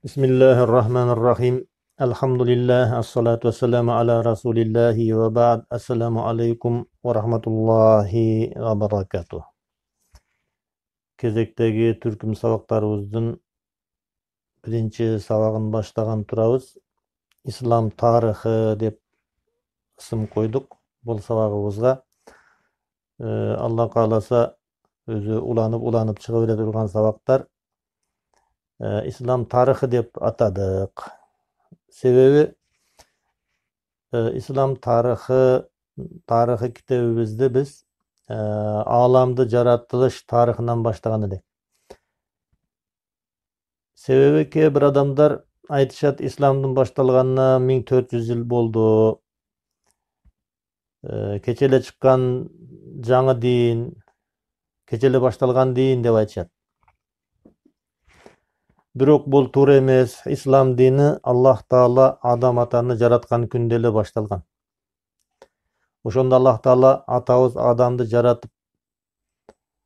Bismillahirrahmanirrahim. Elhamdülillah. Esselatu vesselamu ala Resulillahi ve ba'd. Esselamu aleyküm ve rahmetullahi ve berekatuh. Кезектеги түркүм сабактарыбыздын биринчи сабагын баштаган турабыз. Ислам тарыхы деп ысым койдук бул сабагыбызга. Алла кааласа өзү уланып чыга бере турган сабактар. İslam tarixi деп атадык. Себеби İslam tarixi китебибизди биз ааламды жаратылыш тарыхынан баштаган элек. Себеби кээ бир адамдар айтышат, İslamдын башталганына 1400 жыл болду. Кече эле чыккан жаңы дин, кече эле башталган дин деп айтышат. Бирок бул туура эмес. İslam дини Аллах Таала адам атаны жараткан күндө эле башталган. Ошондо Аллах Таала атабыз адамды жаратып,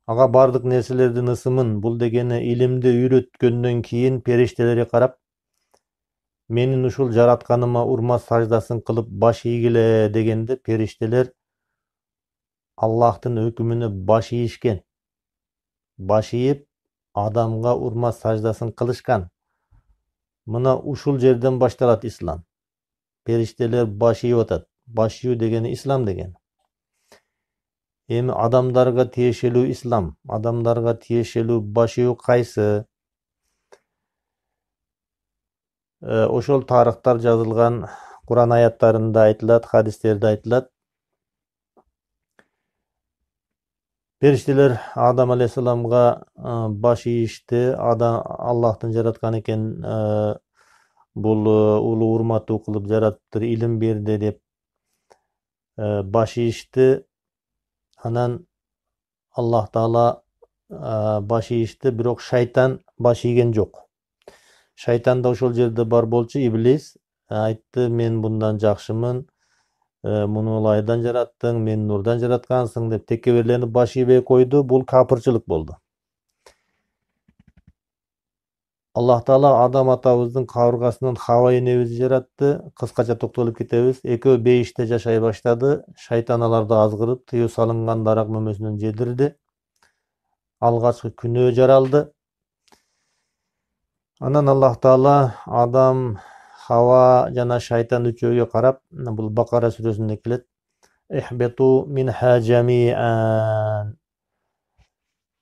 ага бардык нерселердин ысымын, бул дегени илимди үйрөткөндөн кийин периштелерге карап, менин ушул жаратканыма урмат саждасын кылып баш ийгиле дегенде периштелер Аллахтын өкүмүнө баш ийишкен. Баш ийип адамга урмат саждасын кылышкан. Мына ушул жерден башталат İslam. Периштелер баш ийип атат. Баш ийүү дегени İslam деген. Эми адамдарга тиешелүү İslam, адамдарга тиешелүү баш ийүү кайсы? Ошол тарыхтар жазылган Куран аяттарында айтылат, хадистерде айтылат. Периштелер Адам алейхисаламга баш ийишти, Аллахтын жараткан экен, бул улуу урматтуу кылып жараттыр, илим берди деп баш ийишти. Анан Аллах Таала баш ийишти, бирок шайтан баш ийген жок. Шайтан да ошол жерде бар болчу, иблис айтты, мен bundan жакшымын, муну ылайдан жараттың, мен нурдан жараткансың деп текеберленип баш ийбей койду. Бул капырчылык болду. Аллах Таала Адам атабыздын кабыргасынан Хава энебизди жаратты. Кыскача токтолуп кетебиз. Экөө бейиште жашай баштады. Шайтан аларды азгырып, тыюу салынган дарак мөмөсүнөн жедирди. Алгачкы күнөө жаралды. Анан Аллах Таала Адам, Хава жана шайтан үчөөгө карап, бул Бакара сүрөсүндө келет. Ихбету минха жамиан.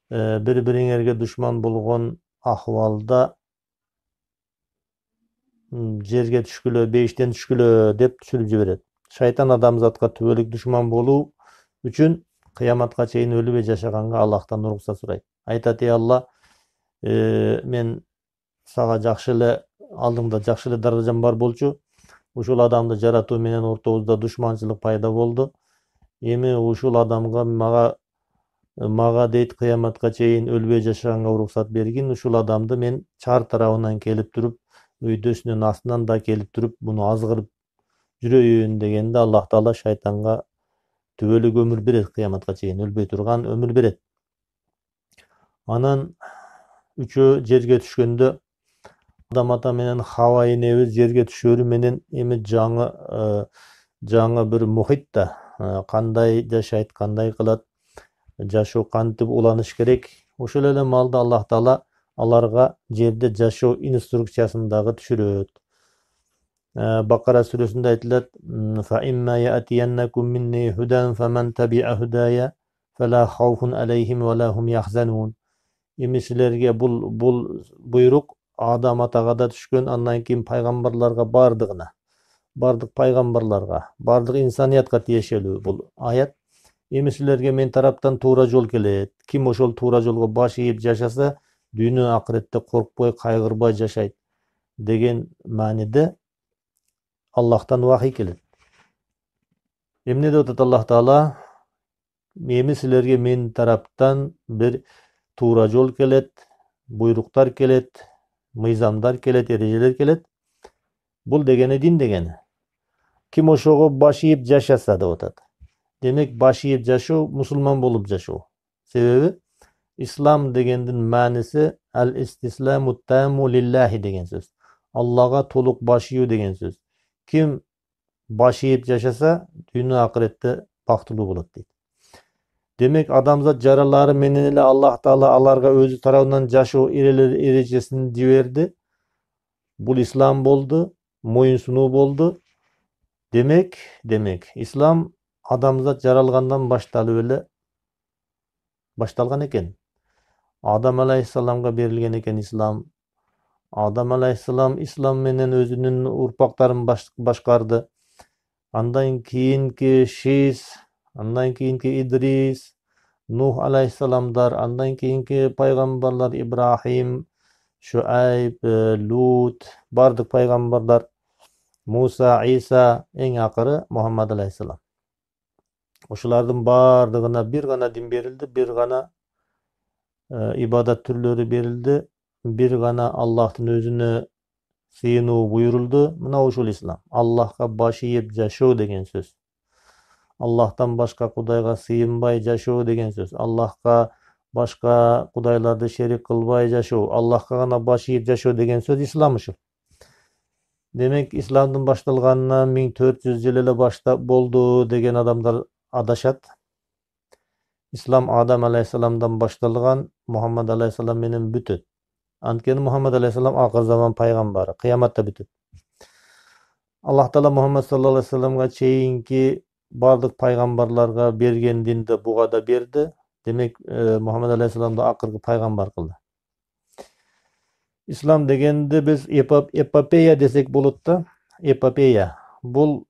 Бири-бириңерге душман болгон ахвалда жерге түшкүлө, бейиштен түшкүлө деп түшүрүп жиберет. Шайтан адамзатка түбөлүк душман болуу үчүн кыяматка чейин өлүбөй жашаганга Аллахтан уруксат сурайт. Айтат: "Ey Алла, мен сага жакшы эле алдыңда жакшы эле даражам бар болчу. Ушул адамды жаратуу менен ортобузда душманчылык пайда болду. Эми ушул адамга мага дейт кыяматка чейин өлбөй жашаганга уруксат бергин. Ушул адамды мен чар тарабынан келип туруп, өйдөсүнүн астынан да келип туруп, муну азгырып жүрөйүн" дегенде Аллах Таала шайтанга түбөлүк өмүр берет, кыяматка чейин өлбөй турган өмүр берет. Анан үчөө жерге түшкөндө Адам ата менен Хава энебиз жерге түшөрү менен эми жаңы бир мухитта кандай жашайт, кандай кылат, жашоо кантип уланыш керек. Ошол эле маалда Аллах Таала аларга жерде жашоо инструкциясын дагы түшүрөт. Бакара сүрөсүндө айтылат: "Fa imma ya'tiyannakum minni hudan faman tabi'a hudaya fala khawfun alayhim wa la hum yahzanun." Эми силерге бул буйрук Адам атага да түшкөн, андан кийин пайгамбарларга бардык пайгамбарларга, бардык инсаниятка тиешелүү бул аят. Эми силерге мен тараптан туура жол келет. Ким ошол туура жолго баш ийип жашаса, дүйнө акыретте коркпой, кайгырбай жашайт деген мааниде Аллахтан вахий келет. Эмне деп атат Аллах Таала? Эми силерге мен тараптан бир туура жол келет, буйруктар келет, мыйзамдар келет, эрежелер келет. Бул дегени дин дегени. Ким ошого баш ийип жашаса деп атат. Демек, баш ийип жашоо мусулман болуп жашоо. Себеби İslam дегендин мааниси ал-истисламу тамму лиллахи деген сөз. Allah'a toluk baş iýүү degen söz. Kim baş iýip yaşasa, dünya ahirette baktylуу bolat deyt. Demek adamzat jaralary menen ele Allah Taala alarga özü tarabından yaşoo erejesini diberdi. Bul İslam boldu, moyunsunuu boldu. Demek İslam adamzat jaralgandan baştalgan eken. Adam aleyhisselamga berilgen eken İslam. Adam aleyhisselam İslam menen özünün urpaktарын başkardı. Andan kийинки Şiz, andan kийинки İdris, Nuh aleyhisselamlar, andan kийинки paygambarlar İbrahim, Şuayb, Lut, bardyk paygambarlar, Musa, İsa, en akırı Muhammed aleyhisselam. Oşulardan bardygyna bir gana din berildi, bir gana ibadat türleri berildi, bir gana Allah'ın özüne sığınuu buyuruldu. Mına uşul İslam. Allah'a baş iýip yaşoo degen söz. Allah'tan başka kudayga sığınbay yaşoo degen söz. Allah'a başka kudaylarda şerik kılbay yaşoo. Allah'a gana baş iýip yaşoo degen söz İslam uşul. Demek İslamdın baştalganına 1400 yıl ele başta boldu degen adamlar adaşat. İslam Adam aleyhisselamdan baştalgan, Muhammed aleyhisselam menen bütet. Antkeni Muhammed aleyhisselam ahir zaman paygambary, kıyamatda bütet. Allah Taala Muhammed sallallahu aleyhi ve sellem'ga çeyinki bardyk paygambarlarga bergen dinde buga da berdi. Demek Muhammed aleyhisselam da akırkı paygambar kıldı. İslam degende biz epopeya desek bolat da, epopeya. Bul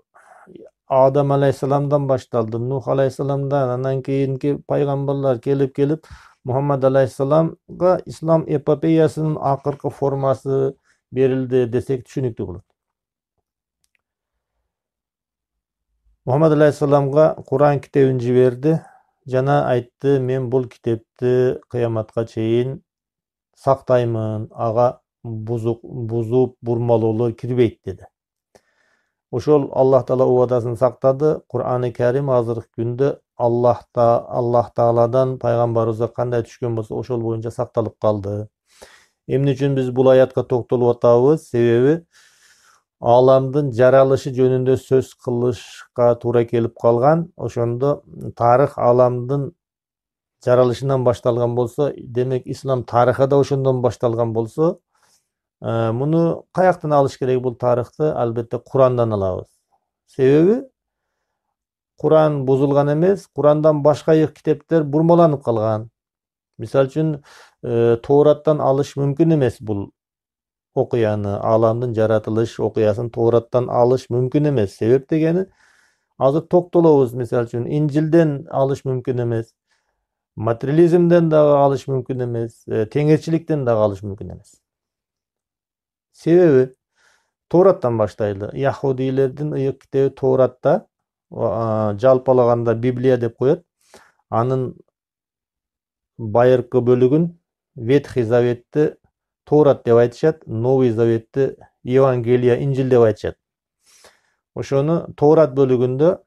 Adam aleyhisselamdan baştaldı. Nuh aleyhisselamdan, andan keyinki paygambarlar kelip Muhammed aleyhisselamga İslam epopeyasının akırkı forması berildi desek düşünüktü bolat. Muhammed aleyhisselamga Kur'an kitabını jiberdi. Jana aytdı, men bul kitapty kıyamatga çeyin saktaymın, aga buzup burmalуулur kirбейт dedi. Oşol Allah Taala o wadasyny saktady. Kur'an-ı Kerim hazırkı günde Allah Taala'dan paygambarыбызга kanday düşkön bolsa oşol boyunca saktalyp kaldı. Emne üçin biz bul ayatga toktolup atабыз? Sebebi alamdın jaralyşı jönünde söz kılышка tuura kelip kalgan. Oşondo tarih alamdın jaralışından baştalgan bolsa, demek İslam tarihi da oşondan baştalgan bolsa, bunu kayaktan alış gerek bu tarihti? Albatta Kur'an'dan alabız. Sebebi Kur'an bozulgan emes, Kur'an'dan başka kitaplar burmalanyp kalgan. Misal üçün Tawrattan alış mümkün emes bul okuyanı, alamdın jaratılış okuyasın Tawrattan alış mümkün emes. Sebep degeni azыр toktolobuz. Misal üçün İncil'den alış mümkün emes. Materializmden dağı alış mümkün emes. Teňirçilikden dağı alış mümkün emes. Sebebi Tawrattan başlaydı. Yahudilerden ıyık kitabı Tawrat'ta jalpalaganda Bibliya dep koyat. Anın bayırkı bölügün Vethi Zavet'ti Tawrat dep aytışat, Nowy Zavet'ti Evangeliya, İncil dep aytışat. Oşonu Tawrat bölügünde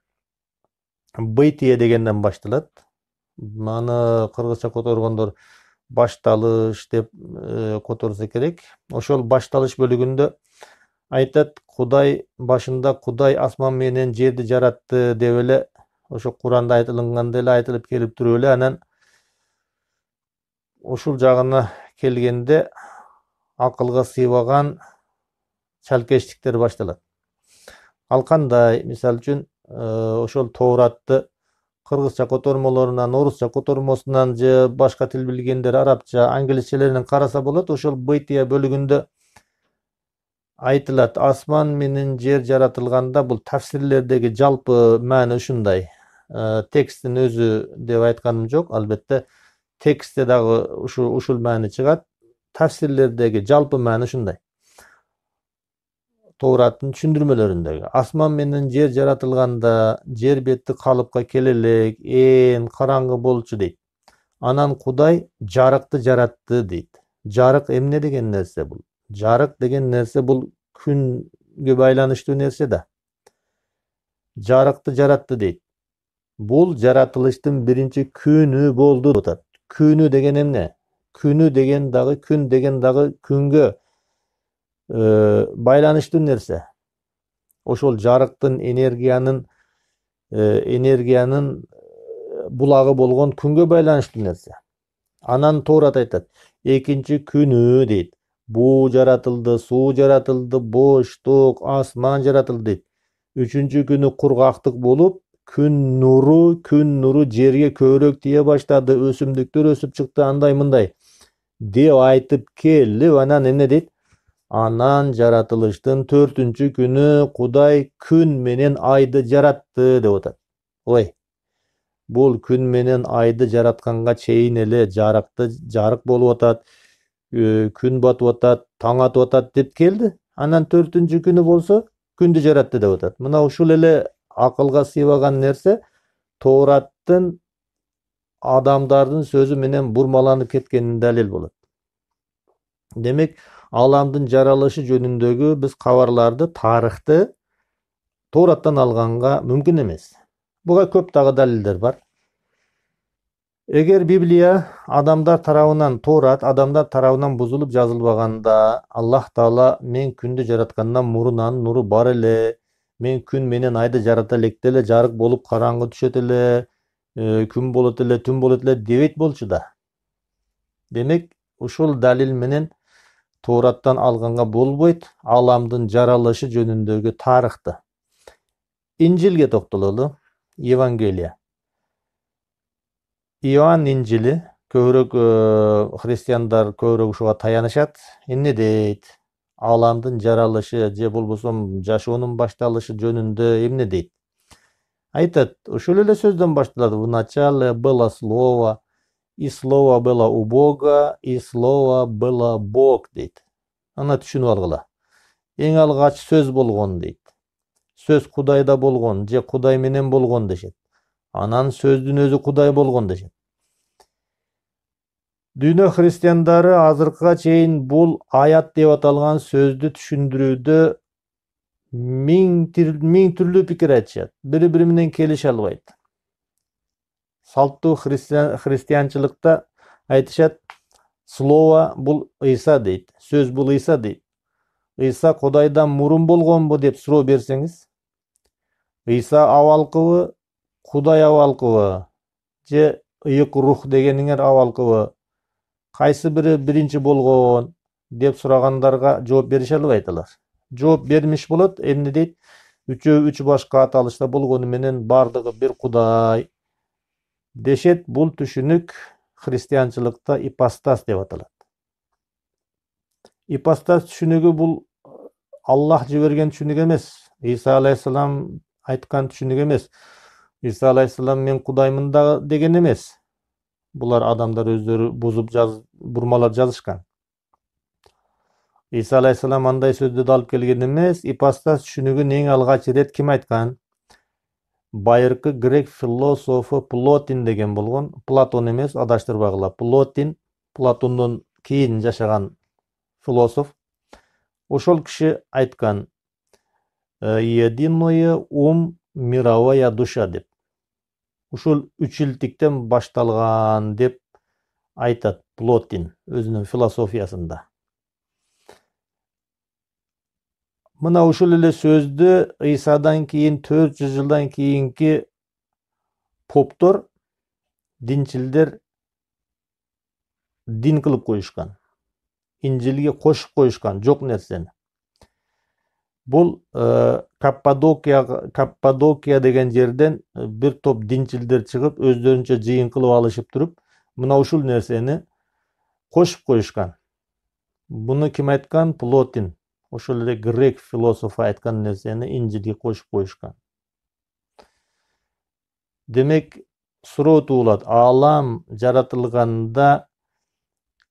Bıytiye degenden baştalat. Many kırgızça kotorgondor baştalış dep kotorsa kerek. Oşol baştalış bölügünde aytat, Kuday başında Kuday asman menen жерди jaratты dep ele oşo Kur'anda aytılganda ele aytılıp kelip durup ele anan oşul jagına kelgende akılga sıybagan çalkeşlikler baştalat. Al kanday, misal üçün oşol Tawratты kırgızça kotormolorundan, orusça kotormosundan je başka til bilgenler arapça, anglисчелеринен karasa bolat. Oşol Bıytiya bölügünde aytılat, asman menen jer jaratılganda bul tafsirlerdegi jalpı many uşunday. Tekstin özü dep aytkanym jok. Albatta tekste dagı uşul many çıgat. Tafsirlerdegi jalpı many uşunday. Tawrat'ın düşündürmelerindegi asman menen jer jaratılganda jer betti kalıpka kelelek en karаңgı bolçu deyt. Anan Kuday jarıkты jaratты deyt. Jarık emne degen nerse bul? Jarık degen nerse bul künge baylanıştуу nerse da. Jarıkты jaratты deyt. Bul jaratılıştın birinci künü boldu dotat. Künü degen emne? Künü degen dagı, kün degen dagı künge байланыштуу нерсе. Ошол жарыктын энергиянын булагы болгон күнгө байланыштуу нерсе. Анан Тоорат айтат, экинчи күнү дейт. Буу жаратылды, суу жаратылды, боштук, асман жаратылды дейт. Үчүнчү күнү кургактык болуп, күн нуру жерге көбүрөөк тие баштады, өсүмдүктөр өсүп чыкты, андай мындай деп айтып келип, анан эмне дейт? Анан жаратылыштын 4-үнчү күнү Кудай күн менен айды жаратты деп атат. Ой, бул күн менен айды жаратканга чейин эле жарык болуп атат, күн батып атат, таң атып атат деп келди. Анан 4-үнчү күнү болсо күндү жаратты деп атат. Мына ушул эле акылга сыйбаган нерсе Тоораттын адамдардын сөзү менен бурмаланып кеткенин далил болот. Демек, аламдын жаралышы жөнүндөгү биз кабарларды, тарыхты Тоораттан алганга мүмкүн эмес. Буга көп дагы далилдер бар. Эгер Библия адамдар тарабынан, Тоорат адамдар тарабынан бузулуп жазылбаганда, Аллах Таала мен күндү жараткандан мурун анын нуру бар эле, мен күн менен айды жарата электе эле жарык болуп караңгы түшөт эле, күн болот эле, түн болот эле дебейт болчу да. Демек, ушул далил менен Тоораттан алганга болбойт аламдын жаралышы жөнүндөгү тарыхты. Инжилге токтололу. Евангелия. Иоанн Инжили көбүрөөк христиандар көбүрөөк ушуга таянышат. Эмне дейт? Аламдын жаралышы же болбосо жашоонун башталышы жөнүндө эмне дейт? Айтат, ушул эле сөздөн башталат. В начале было слово, и слово было у Бога, и слово было Бог дейт. Аны түшүнүп алгыла. Эң алгач сөз болгон дейт. Сөз Кудайда болгон же Кудай менен болгон дешет. Анан сөздүн өзү Кудай болгон дешет. Дүйнө христиандары азыркыга чейин бул аят деп аталган сөздү түшүндүрүүдө миң түрлүү пикир айтышат. Бири-бири менен келише албайт. Салттуу христианчылыкта айтышат, слово бул Ыйса дейт. Сөз бул Ыйса дейт. Ыйса Кудайдан мурун болгонбу деп суроо берсеңиз, Ыйса абалкыбы, Кудай абалкыбы, же ыйык рух дегениңер абалкыбы, кайсы бири биринчи болгон деп сурагандарга жооп берише албайт алар. Жооп бермиш болот, эмне дейт? Үчөө үч башка аталышта болгону менен бардыгы бир Кудай дешет. Бул түшүнүк христианчылыкта ипостас деп аталат. Ипостас түшүнүгү бул Аллах жиберген түшүнүк эмес. Иса алейхиссалам айткан түшүнүк эмес. Иса алейхиссалам мен Кудаймын деген эмес. Булар адамдар өздөрү бузуп бурмалап жазышкан. Иса алейхиссалам андай сөздү алып келген эмес. Ипостас түшүнүгүн эң алгач ирет ким айткан? Байыркы грек философу Плотин деген болгон. Платон эмес, адаштырбагыла. Плотин, Платондон кийин жашаган философ. Ошол киши айткан: единое ум, мировая душа деп. Ушул үчилтиктен башталган деп айтат Плотин өзүнүн философиясында. Мына ушул эле сөздү Ыйсадан кийин 400 жылдан кийинки поптор, динчилдер дин кылып коюшкан. Инжилге кошуп коюшкан жок нерсени. Бул Каппадокия деген жерден бир топ динчилдер чыгып, өздөрүнчө жыйын кылып алышып туруп, мына ушул нерсени кошуп коюшкан. Буну ким айткан? Плотин. Ошол эле грек философу айткан нерсени Инжилге кошуп коюшкан. Демек, суроо туулат. Алам жаратылганда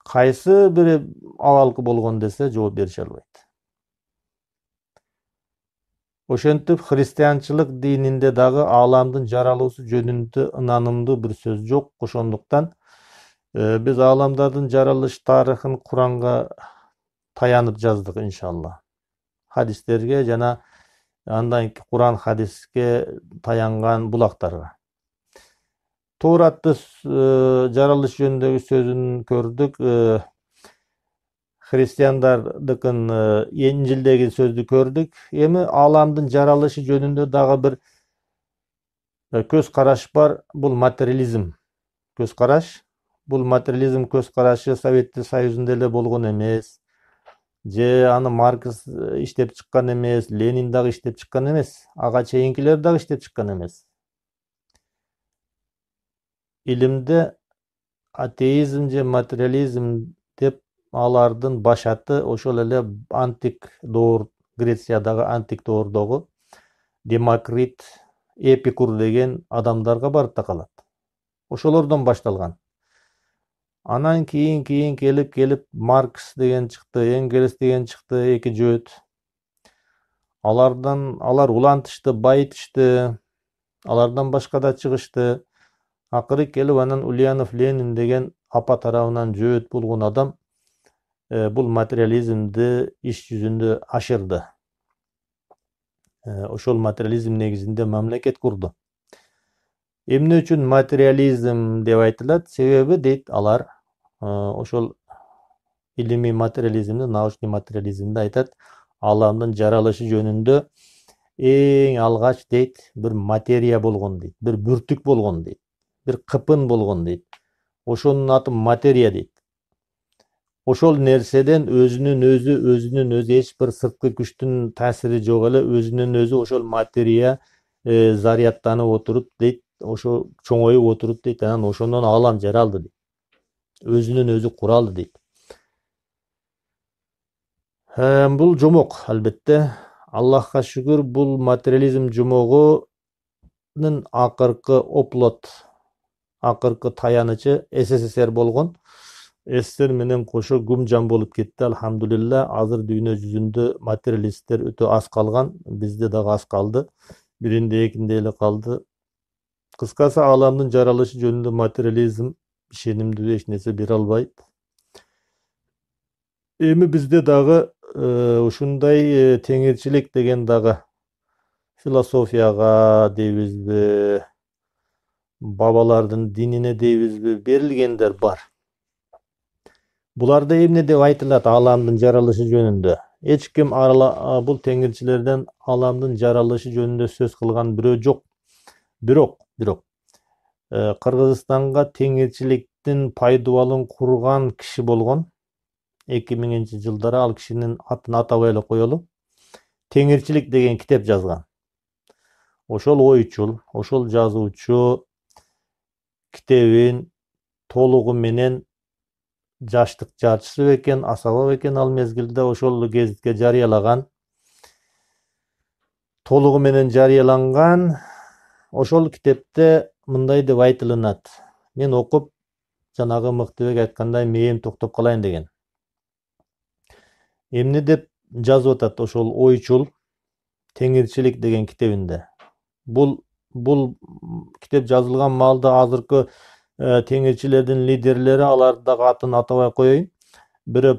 кайсы бири абалкы болгон десе, жооп берише албайт. Ошентип, христианчылык дининде дагы аламдын жаралуусу жөнүндө ынанымдуу бир сөз жок. Ошондуктан биз аламдардын жаралыш тарыхын Куранга таянып жаздык, иншалла. Хадистерге жана андан Куран хадиске таянган булактарга. Тооратты жаралыш жөнүндөгү сөзүн көрдүк. Hristiandардыкын Инжилдеги сөздү көрдүк. Эми ааламдын жаралышы жөнүндө дагы бир көз караш бар. Бул материализм көз караш. Бул материализм көз карашы Советтер Союзунда эле болгон эмес. Же аны Маркс иштеп чыккан эмес, Ленин дагы иштеп чыккан эмес. Ага чейинкилер дагы иштеп чыккан эмес. Илимде атеизм же материализм деп алардын башаты ошол эле антик доор, Грециядагы антик доордогу Демокрит, Эпикур деген адамдарга барып такалат. Ошолордон башталган. Анан кийин келип Маркс деген чыкты, Энгельс деген чыкты, эки жөөт. Алар улантышты, байытышты. Алардан башка да чыгышты. Акыры келип анан Ульянов Ленин деген апа тарабынан жөөт болгон адам бул материализмди иш жүзүндө ашырды. Ошол материализм негизинде мамлекет курду. Эмне үчүн материализм деп айтылат? Себеби дейт алар ошол илимий материализмди, научный материализмди айтат. Ааламдын жаралышы жөнүндө эң алгач дейт бир материя болгон дейт, бир бүртүк болгон дейт, бир кыпын болгон дейт. Ошонун аты материя дейт. Ошол нерседен өзүнүн өзү эч бир сырткы күчтүн таасири жок эле өзүнүн өзү ошол материя зарядтанып отуруп дейт, ошо чоңоюп отуруп дейт, анан ошондон аалам жаралды дейт. Өзүнүн өзү куралды дейт. Бул жомок албетте. Аллахка шүгүр, бул материализм жомогунун акыркы оплот, акыркы таянычы СССР болгон. СССР менен кошо гумжан болуп кетти. Алхамдулилла, азыр дүйнө жүзүндө материалисттер өтө аз калган. Бизде дагы аз калды. Биринде экинде эле калды. Кыскасы, ааламдын жаралышы жөнүндө материализм ишенимдүү эч нерсе бере албайт. Эми бизде дагы ушундай теңирчилик деген дагы философияга дейбизби, бабалардын динине дейбизби, берилгендер бар. Буларда эмне деп айтылат ааламдын жаралышы жөнүндө? Эч ким бул теңирчилерден ааламдын жаралышы жөнүндө сөз кылган бирөө жок. Бирок Кыргызстанга теңирчиликтин пайдубалын курган киши болгон. 2000-жылдары ал кишинин атын атабай эле коелу. Теңирчилик деген китеп жазган. Ошол ойчул, ошол жазуучу китебин толугу менен жаштык жарчысы бекен, асаба бекен ал мезгилде ошол гезитке жарыялаган. Толугу менен жарыяланган. Ошол китепте мындай деп айтылынат. Мен окуп, жанагы Мыктыбек айткандай мээм токтоп калайын деген. Эмне деп жазып атат ошол ойчул теңирчилик деген китебинде? Бул китеп жазылган маалда азыркы теңирчилердин лидерлери, аларды дагы атын атабай коеюн. Бири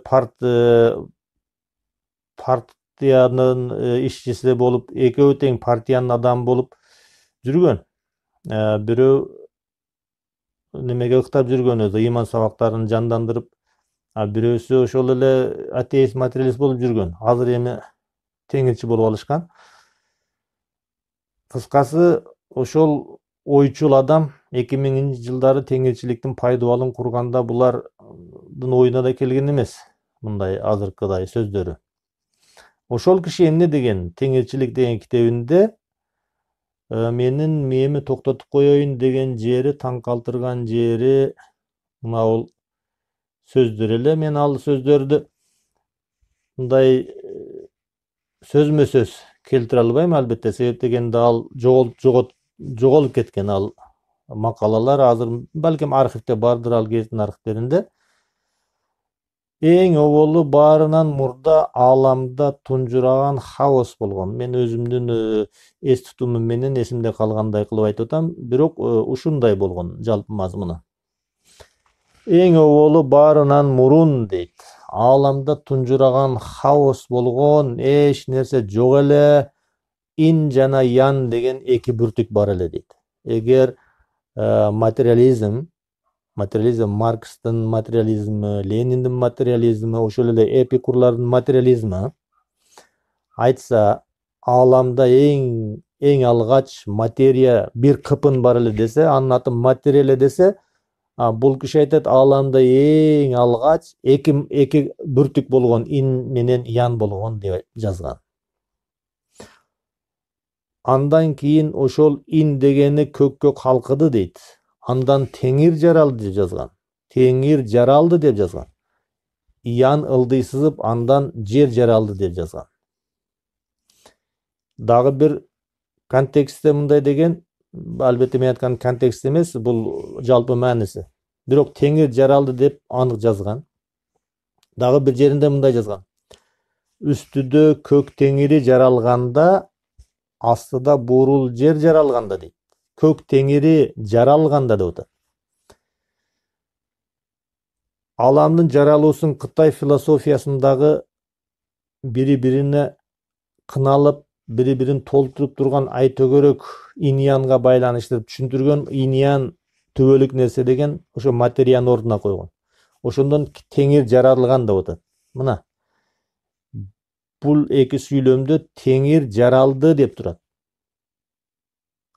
партиянын ишчиси болуп, экөө тең партиянын адамы болуп жүргөн. Бирөө немеге ыктап жүргөн, өзү ыйман сабактарын жандандырып, бирөөсү ошол эле атеист, материалист болуп жүргөн. Азыр эми теңирчи болуп алышкан. Кыскасы, ошол ойчул адам 2000-жылдары теңирчиликтин пайдубалын курганда булардын оюна да келген эмес мындай азыркыдай сөздөрү. Ошол киши эмне деген? Теңирчилик деген китебинде менин мээми токтотуп коеюн деген жери, таң калтырган жери мына бул сөздөр эле. Мен ал сөздөрдү мындай сөзмө сөз келтире албайм албетте, себеп дегенде ал жоголуп кеткен ал макалалар. Азыр балким архивде бардыр, ал кездин архивдеринде. Эң оболу баарынан мурда ааламда тунжураган хаос болгон. Мен өзүмдүн эс тутумум менен эсимде калгандай кылып айтып атам, бирок ушундай болгон жалпы мазмуну. Эң оболу баарынан мурун дейт. Ааламда тунжураган хаос болгон, эч нерсе жок эле, ин жана ян деген эки бүртүк бар эле дейт. Эгер материализм Материализм Маркстын материализми, Лениндин материализми, ошол эле эпикурлардын материализми айтса, ааламда эң алгач материя бир кыпын бар эле десе, анын аты материя эле десе, бул киши айтат, ааламда эң алгач эки бүртүк болгон, ин менен ян болгон деп жазган. Андан кийин ошол ин дегени көккө калкыды дейт. Андан теңир жаралды деп жазган. Теңир жаралды деп жазган. Ян ылдый сызып, андан жер жаралды деп жазган. Дагы бир контекстте мындай деген, албетте мен айткан контекст эмес, бул жалпы мааниси. Бирок теңир жаралды деп анык жазган. Дагы бир жеринде мындай жазган. Үстүдө көк теңири жаралганда, астыда бурул жер жаралганда дейт. Көк теңири жаралганда деп атат. Ааламдын жаралуусун Кытай философиясындагы бири-бирине кыналып, бири-бирин толтуруп турган айтөгөрөк иньянга байланыштырып түшүндүргөн, иньян түбөлүк нерсе деген ошо материянын ордуна койгон. Ошондон теңир жаралган деп атат. Мына бул эки сүйлөмдө теңир жаралды деп турат.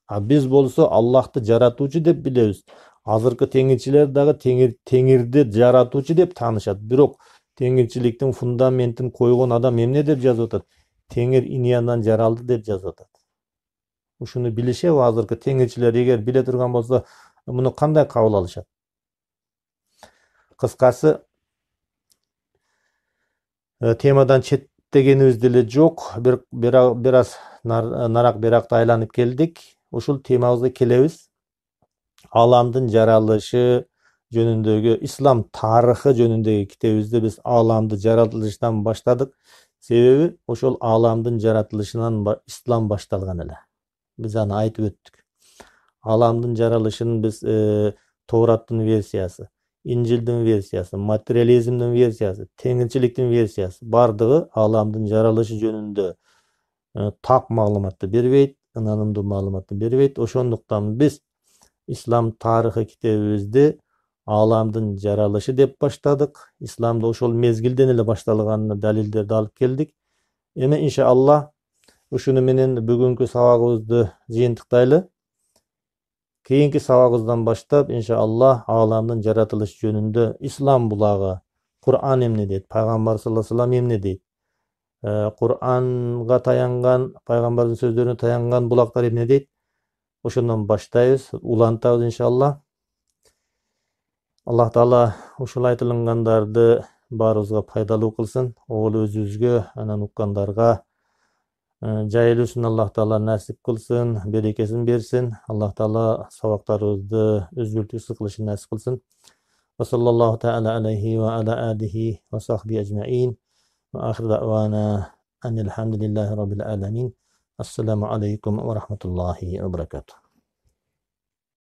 Биз болсо Аллахты жаратуучу деп билебиз. Азыркы теңирчилер дагы теңирди жаратуучу деп таанышат. Бирок теңирчиликтин фундаментин койгон адам эмне деп жазып атат? Теңир иньяндан жаралды деп жазып атат. Ушуну билишеби азыркы теңирчилер? Эгер биле турган болсо, муну кандай кабыл алышат? Кыскасы, темадан четтегенибиз деле жок. Бир аз нарак беракта айланып келдик. Ушул темабызга келебиз. Ааламдын жаралышы жөнүндөгү, ислам тарыхы жөнүндөгү китебибизде биз ааламды жаратылыштан баштадык. Себеби ошол ааламдын жаратылышынан ислам башталган эле. Биз аны айтып өттүк. Ааламдын жаралышын биз Тоораттын версиясы, Инжилдин версиясы, материализмдин версиясы, теңирчиликтин версиясы бардыгы ааламдын жаралышы жөнүндө так маалыматты бербейт, ынанымдуу маалыматты бербейт. Ошондуктан биз ислам тарыхы китебибизди ааламдын жаралышы деп баштадык. Исламда ошол мезгилден эле башталганына далилдерди алып келдик. Эми иншаллах ушуну менен бүгүнкү сабагыбызды жыйынтыктайлы. Кийинки сабагыбыздан баштап иншаллах ааламдын жаратылышы жөнүндө ислам булагы, Кур'ан эмне дейт, пайгамбар саллаллаху алейхи ва саллям эмне дейт, Кур'анга таянган, пайгамбардын сөздөрүнө таянган булактар эмне дейт, ошондон баштайбыз, улантабыз иншаллах. Аллах Таала ушул айтылгандарды баарыбызга пайдалуу кылсын. Ол өзүбүзгө, анан уккандарга жайылуусун Аллах Таала насип кылсын, берекесин берсин. Аллах Таала сабактарыбызды үзгүлтүүсүз кылышын насип кылсын. Ва саллаллаху таала алейхи ва аля алихи ва сахби ажмаин. Ва ахир дa'wana анил хамдулиллахи rabbil alamin. Ассаламу алейкум ва рахматуллахи ва баракатух.